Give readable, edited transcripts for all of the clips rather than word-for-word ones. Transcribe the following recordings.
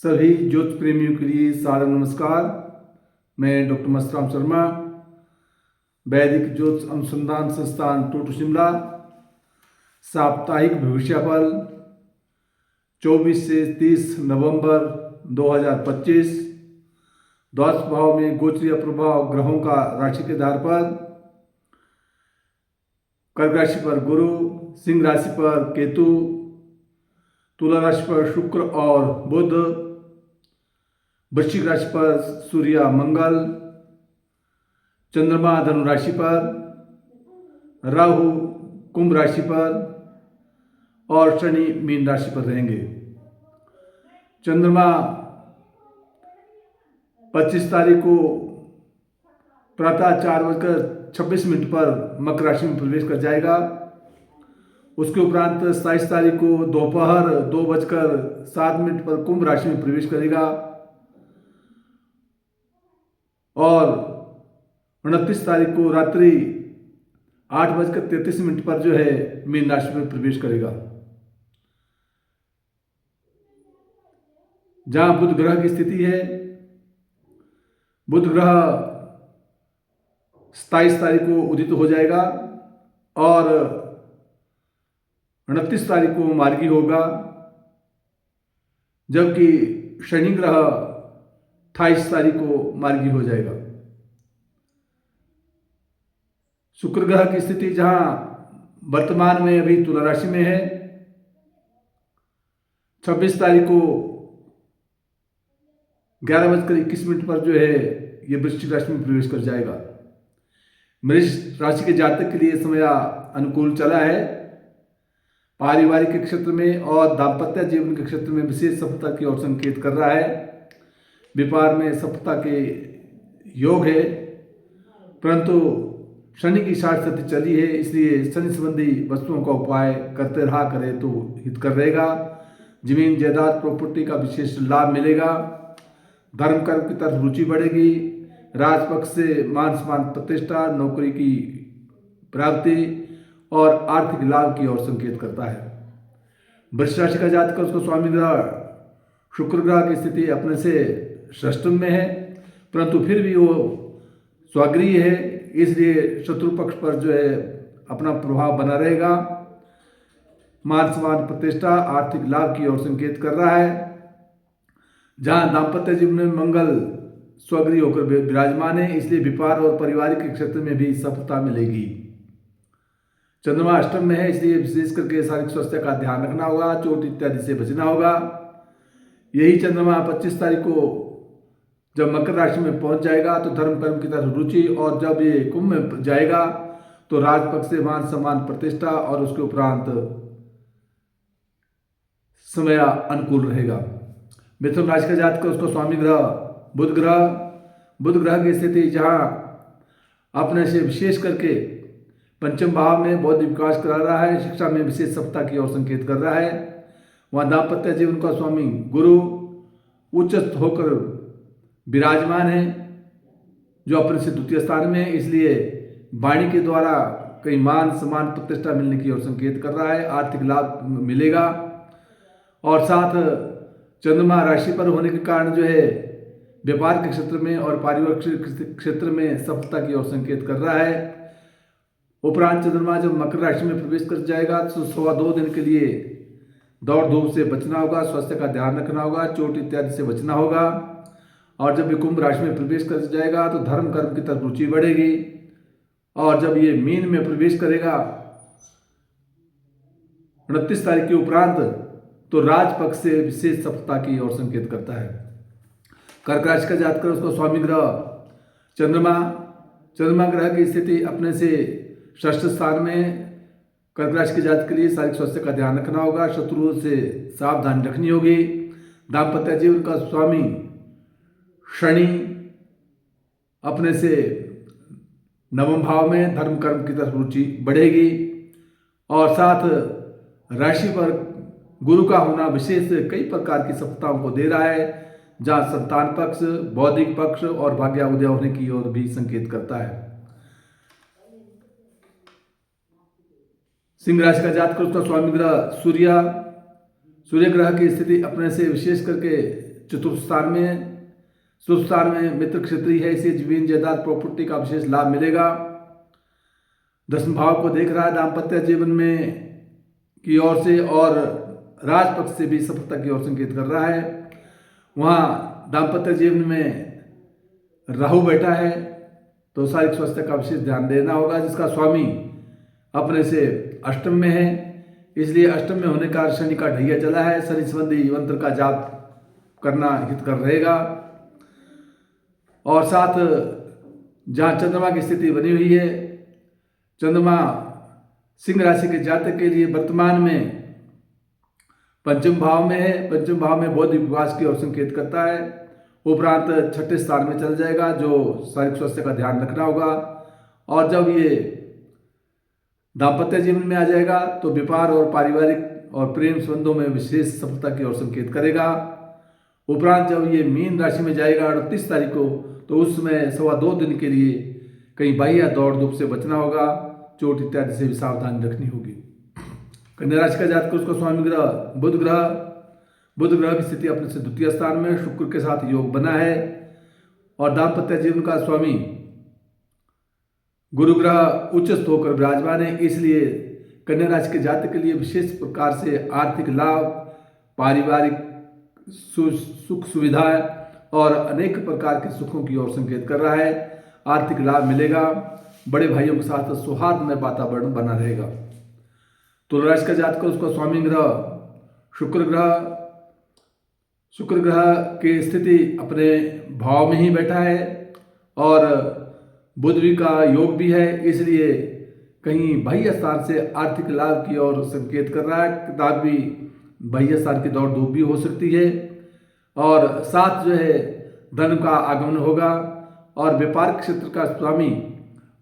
सभी ज्योतिष प्रेमियों के लिए सादर नमस्कार। मैं डॉक्टर मस्तराम शर्मा, वैदिक ज्योतिष अनुसंधान संस्थान टोटो शिमला। साप्ताहिक भविष्यफल 24 से 30 नवंबर 2025। द्वादश भाव में गोचरीय प्रभाव ग्रहों का राशि के आधार पर। कर्क राशि पर गुरु, सिंह राशि पर केतु, तुला राशि पर शुक्र और बुध, वृश्चिक राशि पर सूर्य मंगल, चंद्रमा धनु राशि पर, राहु कुंभ राशि पर और शनि मीन राशि पर रहेंगे। चंद्रमा 25 तारीख को प्रातः 4:26 पर मकर राशि में प्रवेश कर जाएगा। उसके उपरांत 27 तारीख को दोपहर 2:07 पर कुंभ राशि में प्रवेश करेगा और 29 तारीख को रात्रि 8:33 पर जो है मीन राशि में प्रवेश करेगा। जहां बुध ग्रह की स्थिति है, बुध ग्रह 27 तारीख को उदित हो जाएगा और 29 तारीख को मार्गी होगा, जबकि शनि ग्रह 28 तारीख को मार्गी हो जाएगा। शुक्र ग्रह की स्थिति जहां वर्तमान में अभी तुला राशि में है, 26 तारीख को 11:21 पर जो है ये वृश्चिक राशि में प्रवेश कर जाएगा। मेष राशि के जातक के लिए समय अनुकूल चला है। पारिवारिक के क्षेत्र में और दाम्पत्य जीवन के क्षेत्र में विशेष सफलता की ओर संकेत कर रहा है। व्यापार में सफलता के योग है, परंतु शनि की शार्ट स्थिति चली है, इसलिए शनि संबंधी वस्तुओं का उपाय करते रहा करें तो हितकर रहेगा। जमीन जायदाद प्रॉपर्टी का विशेष लाभ मिलेगा। धर्म कर्म की तरफ रुचि बढ़ेगी। राजपक्ष से मान सम्मान प्रतिष्ठा, नौकरी की प्राप्ति और आर्थिक लाभ की ओर संकेत करता है। वृष राशि का जातक उसको स्वामी ग्रह शुक्र ग्रह की स्थिति अपने से षष्ठम में है, परंतु फिर भी वो स्वगृह है, इसलिए शत्रु पक्ष पर जो है अपना प्रभाव बना रहेगा। मान सम्मान प्रतिष्ठा आर्थिक लाभ की ओर संकेत कर रहा है। जहां दाम्पत्य जीवन में मंगल स्वगृह होकर विराजमान है, इसलिए व्यापार और पारिवारिक के क्षेत्र में भी सफलता मिलेगी। चंद्रमा अष्टम में है, इसलिए विशेष करके शारीरिक स्वास्थ्य का ध्यान रखना होगा, चोट इत्यादि से बचना होगा। यही चंद्रमा 25 तारीख को जब मकर राशि में पहुंच जाएगा तो धर्म कर्म की तरफ रुचि, और जब ये कुंभ में जाएगा तो राजपक्ष से मान सम्मान प्रतिष्ठा और उसके उपरांत समय अनुकूल रहेगा। मिथुन राशि का जातक उसको स्वामी ग्रह बुध ग्रह की स्थिति जहां अपने से विशेष करके पंचम भाव में बौद्धिक विकास करा रहा है, शिक्षा में विशेष सफलता की ओर संकेत कर रहा है। वहां दाम्पत्य जीवन का स्वामी गुरु उच्च होकर विराजमान है, जो अपने से द्वितीय स्थान में है, इसलिए वाणी के द्वारा कई मान सम्मान प्रतिष्ठा मिलने की ओर संकेत कर रहा है। आर्थिक लाभ मिलेगा और साथ चंद्रमा राशि पर होने के कारण जो है व्यापार के क्षेत्र में और पारिवारिक क्षेत्र में सफलता की ओर संकेत कर रहा है। उपरांत चंद्रमा जब मकर राशि में प्रवेश कर जाएगा तो 2.25 दिन के लिए दौड़ धूप से बचना होगा, स्वास्थ्य का ध्यान रखना होगा, चोट इत्यादि से बचना होगा। और जब ये कुंभ राशि में प्रवेश कर जाएगा तो धर्म कर्म की तरफ रुचि बढ़ेगी, और जब ये मीन में प्रवेश करेगा 29 तारीख के उपरांत तो राजपक्ष से विशेष सफलता की ओर संकेत करता है। कर्क राशि का जातक उसको स्वामी ग्रह चंद्रमा ग्रह की स्थिति अपने से षष्ठ स्थान में। कर्क राशि के जातक के लिए शारीरिक स्वास्थ्य का ध्यान रखना होगा, शत्रुओं से सावधानी रखनी होगी। दाम्पत्य जीवन का स्वामी शनि अपने से नवम भाव में, धर्म कर्म की तरफ रुचि बढ़ेगी और साथ राशि पर गुरु का होना विशेष कई प्रकार की सफलताओं को दे रहा है, जहां संतान पक्ष, बौद्धिक पक्ष और भाग्योदय होने की ओर भी संकेत करता है। सिंह राशि का जातक उसका स्वामी ग्रह सूर्य ग्रह की स्थिति अपने से विशेष करके चतुर्थ स्थान में मित्र क्षत्रिय है, इसे जमीन जायदाद प्रॉपर्टी का विशेष लाभ मिलेगा। 10वें भाव को देख रहा है दाम्पत्य जीवन में की ओर से, और राजपक्ष से भी सफलता की ओर संकेत कर रहा है। वहाँ दाम्पत्य जीवन में राहु बैठा है, तो शारीरिक स्वास्थ्य का विशेष ध्यान देना होगा, जिसका स्वामी अपने से अष्टम में है, इसलिए अष्टम में होने का शनि का ढैया चला है। शनि संबंधी मंत्र का जाप करना हितकर रहेगा। और साथ जहाँ चंद्रमा की स्थिति बनी हुई है, चंद्रमा सिंह राशि के जातक के लिए वर्तमान में पंचम भाव में है। पंचम भाव में बौद्धिक विकास की ओर संकेत करता है। उपरांत छठे स्थान में चल जाएगा, जो शारीरिक स्वास्थ्य का ध्यान रखना होगा। और जब ये दाम्पत्य जीवन में आ जाएगा तो व्यापार और पारिवारिक और प्रेम संबंधों में विशेष सफलता की ओर संकेत करेगा। उपरांत जब ये मीन राशि में जाएगा 38 तारीख को, तो उसमें 2.25 दिन के लिए कहीं बाह्य दौड़ धूप से बचना होगा, चोट इत्यादि से भी सावधानी रखनी होगी। कन्या राशि का जातक, उसका स्वामी ग्रह बुध ग्रह की स्थिति अपने से द्वितीय स्थान में शुक्र के साथ योग बना है। और दाम्पत्य जीवन का स्वामी गुरु ग्रह उच्चस्थ होकर विराजमान है, इसलिए कन्या राशि के जातक के लिए विशेष प्रकार से आर्थिक लाभ, पारिवारिक सुख सुविधा और अनेक प्रकार के सुखों की ओर संकेत कर रहा है। आर्थिक लाभ मिलेगा, बड़े भाइयों के साथ सौहार्द में वातावरण बना रहेगा। तुला राशि का जातक, उसका स्वामी ग्रह शुक्र ग्रह की स्थिति अपने भाव में ही बैठा है, और बुध भी का योग भी है, इसलिए कहीं बाह्य स्थान से आर्थिक लाभ की ओर संकेत कर रहा है। किताब भी बाह्य स्थान की दौड़ धूप भी हो सकती है, और साथ जो है धन का आगमन होगा। और व्यापार क्षेत्र का स्वामी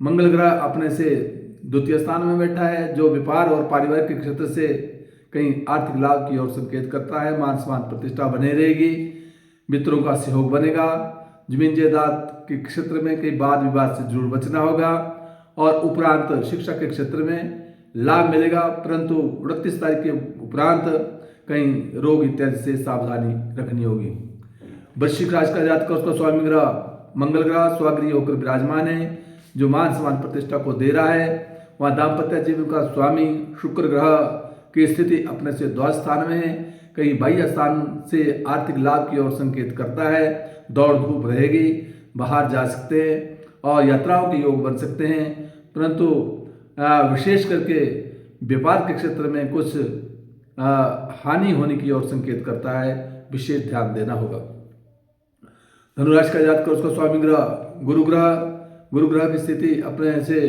मंगल ग्रह अपने से द्वितीय स्थान में बैठा है, जो व्यापार और पारिवारिक के क्षेत्र से कहीं आर्थिक लाभ की ओर संकेत करता है। मान सम्मान प्रतिष्ठा बने रहेगी, मित्रों का सहयोग बनेगा। जमीन जायदाद के क्षेत्र में कई वाद विवाद से जरूर बचना होगा। और उपरांत शिक्षा के क्षेत्र में लाभ मिलेगा, परंतु 29 तारीख के उपरांत कहीं रोग इत्यादि से सावधानी रखनी होगी। वृश्चिक राशि का जातक, उसका स्वामी ग्रह मंगल ग्रह स्वगृही होकर विराजमान है, जो मान सम्मान प्रतिष्ठा को दे रहा है। वहाँ दाम्पत्य जीवन का स्वामी शुक्र ग्रह की स्थिति अपने से द्वादश स्थान में है, कहीं बाह्य स्थान से आर्थिक लाभ की ओर संकेत करता है। दौड़ धूप रहेगी, बाहर जा सकते हैं और यात्राओं के योग बन सकते हैं, परंतु विशेष करके व्यापार के क्षेत्र में कुछ हानि होने की ओर संकेत करता है, विशेष ध्यान देना होगा। धनुराशि का जातक, उसका स्वामी ग्रह गुरु ग्रह की स्थिति अपने से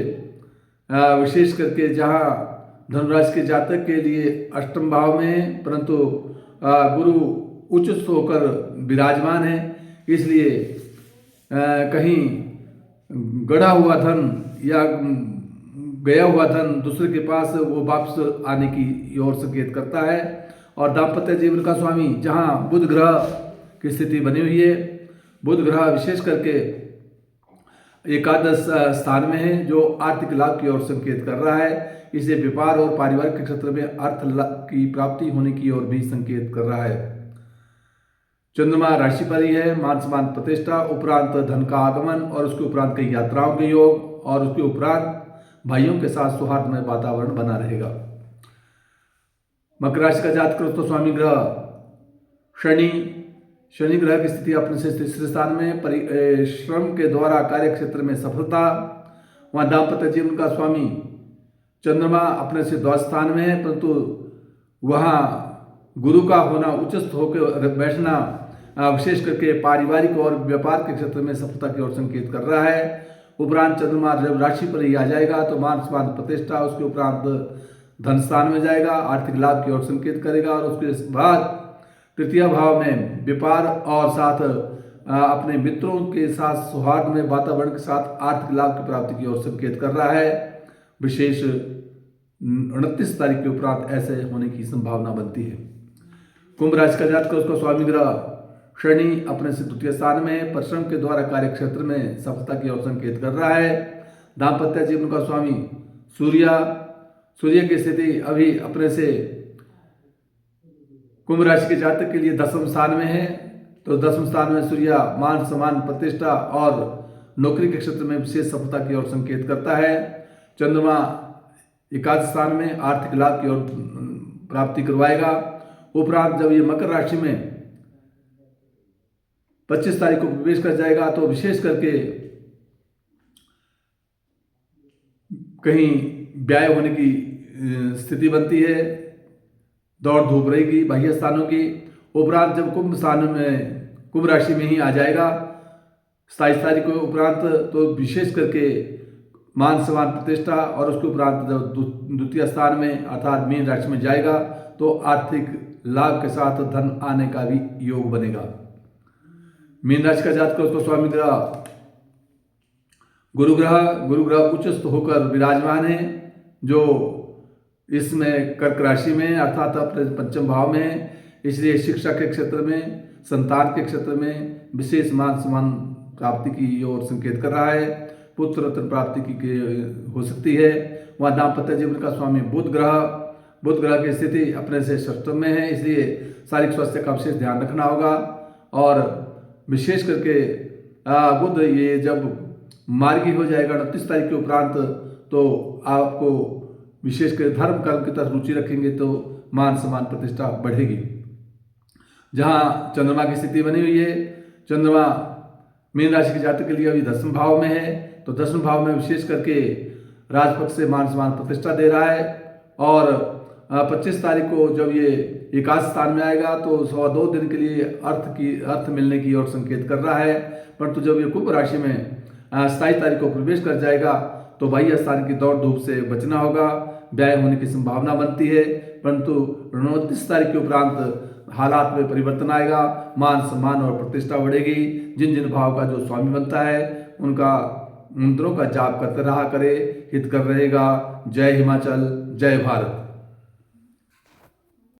विशेष करके जहाँ धनुराशि के जातक के लिए अष्टम भाव में है, परंतु गुरु उच्च होकर विराजमान है, इसलिए कहीं गढ़ा हुआ धन या गया हुआ धन दूसरे के पास वो वापस आने की ओर संकेत करता है। और दाम्पत्य जीवन का स्वामी जहाँ बुध ग्रह की स्थिति बनी हुई है, बुध ग्रह विशेष करके एकादश स्थान में है, जो आर्थिक लाभ की ओर संकेत कर रहा है। इसे व्यापार और पारिवारिक के क्षेत्र में अर्थ की प्राप्ति होने की ओर भी संकेत कर रहा है। चंद्रमा राशि पर ही है, मान सम्मान प्रतिष्ठा, उपरांत धन का आगमन और उसके उपरांत कई यात्राओं के योग, और उसके उपरांत भाइयों के साथ सौहार्दमय वातावरण बना रहेगा। मकर राशि का जातक, तो स्वामी ग्रह शनि ग्रह की स्थिति अपने से तीसरे स्थान में, परिश्रम के द्वारा कार्य क्षेत्र में सफलता। वहाँ दाम्पत्य जीवन का स्वामी चंद्रमा अपने से द्वादश स्थान में है, परंतु वहाँ गुरु का होना उच्चस्थ होकर बैठना विशेष करके पारिवारिक और व्यापार के क्षेत्र में सफलता की ओर संकेत कर रहा है। उपरांत चंद्रमा जब राशि पर ही आ जाएगा तो मान सम्मान प्रतिष्ठा, उसके उपरांत धन स्थान में जाएगा, आर्थिक लाभ की ओर संकेत करेगा। और उसके बाद तृतीय भाव में व्यापार और साथ अपने मित्रों के साथ सौहार्द में वातावरण के साथ आर्थिक लाभ की प्राप्ति की ओर संकेत कर रहा है। विशेष 29 तारीख के उपरांत ऐसे होने की संभावना बनती है। कुंभ राशि का जातक, उसका स्वामी ग्रह शनि अपने से द्वितीय स्थान में, परिश्रम के द्वारा कार्य क्षेत्र में सफलता की ओर संकेत कर रहा है। दाम्पत्य जीवन का स्वामी सूर्य की स्थिति अभी अपने से कुंभ राशि के जातक के लिए 10वें स्थान में है, तो 10वें स्थान में सूर्य मान सम्मान प्रतिष्ठा और नौकरी के क्षेत्र में विशेष सफलता की ओर संकेत करता है। चंद्रमा एकादश स्थान में आर्थिक लाभ की ओर प्राप्ति करवाएगा। उपरांत जब ये मकर राशि में 25 तारीख को प्रवेश कर जाएगा तो विशेष करके कहीं व्यय होने की स्थिति बनती है, दौड़ धूप रहेगी बाह्य स्थानों की। उपरांत जब कुंभ राशि में ही आ जाएगा 27 तारीख को उपरांत, तो विशेष करके मान सम्मान प्रतिष्ठा, और उसके उपरांत जब द्वितीय स्थान में अर्थात मीन राशि में जाएगा तो आर्थिक लाभ के साथ धन आने का भी योग बनेगा। मीन राशि का जातक उसको स्वामी ग्रह गुरु ग्रह उच्चस्थ होकर विराजमान है, जो इसमें कर्क राशि में अर्थात अपने पंचम भाव में है। इसलिए शिक्षा के क्षेत्र में, संतान के क्षेत्र में विशेष मान सम्मान प्राप्ति की ओर संकेत कर रहा है। पुत्र रत्न प्राप्ति की हो सकती है। वहाँ दाम्पत्य जीवन का स्वामी बुध ग्रह की स्थिति अपने से षष्टम में है, इसलिए शारीरिक स्वास्थ्य का विशेष ध्यान रखना होगा। और विशेष करके बुध ये जब मार्गी हो जाएगा 29 तारीख के उपरांत, तो आपको विशेष कर धर्म कर्म की तरफ रुचि रखेंगे तो मान सम्मान प्रतिष्ठा बढ़ेगी। जहाँ चंद्रमा की स्थिति बनी हुई है, चंद्रमा मीन राशि के जातक के लिए अभी 10वें भाव में है, तो 10वें भाव में विशेष करके राजपक्ष से मान सम्मान प्रतिष्ठा दे रहा है। और 25 तारीख को जब ये एकादश स्थान में आएगा तो 2 दिन के लिए अर्थ मिलने की ओर संकेत कर रहा है। परंतु जब ये कुंभ राशि में 27 तारीख को प्रवेश कर जाएगा तो बाह्य स्थान की दौड़ धूप से बचना होगा, व्यय होने की संभावना बनती है। परंतु 29 तारीख के उपरांत हालात में परिवर्तन आएगा, मान सम्मान और प्रतिष्ठा बढ़ेगी। जिन जिन भाव का जो स्वामी बनता है उनका मंत्रों का जाप करते रहा करे, हित कर रहेगा। जय हिमाचल, जय भारत।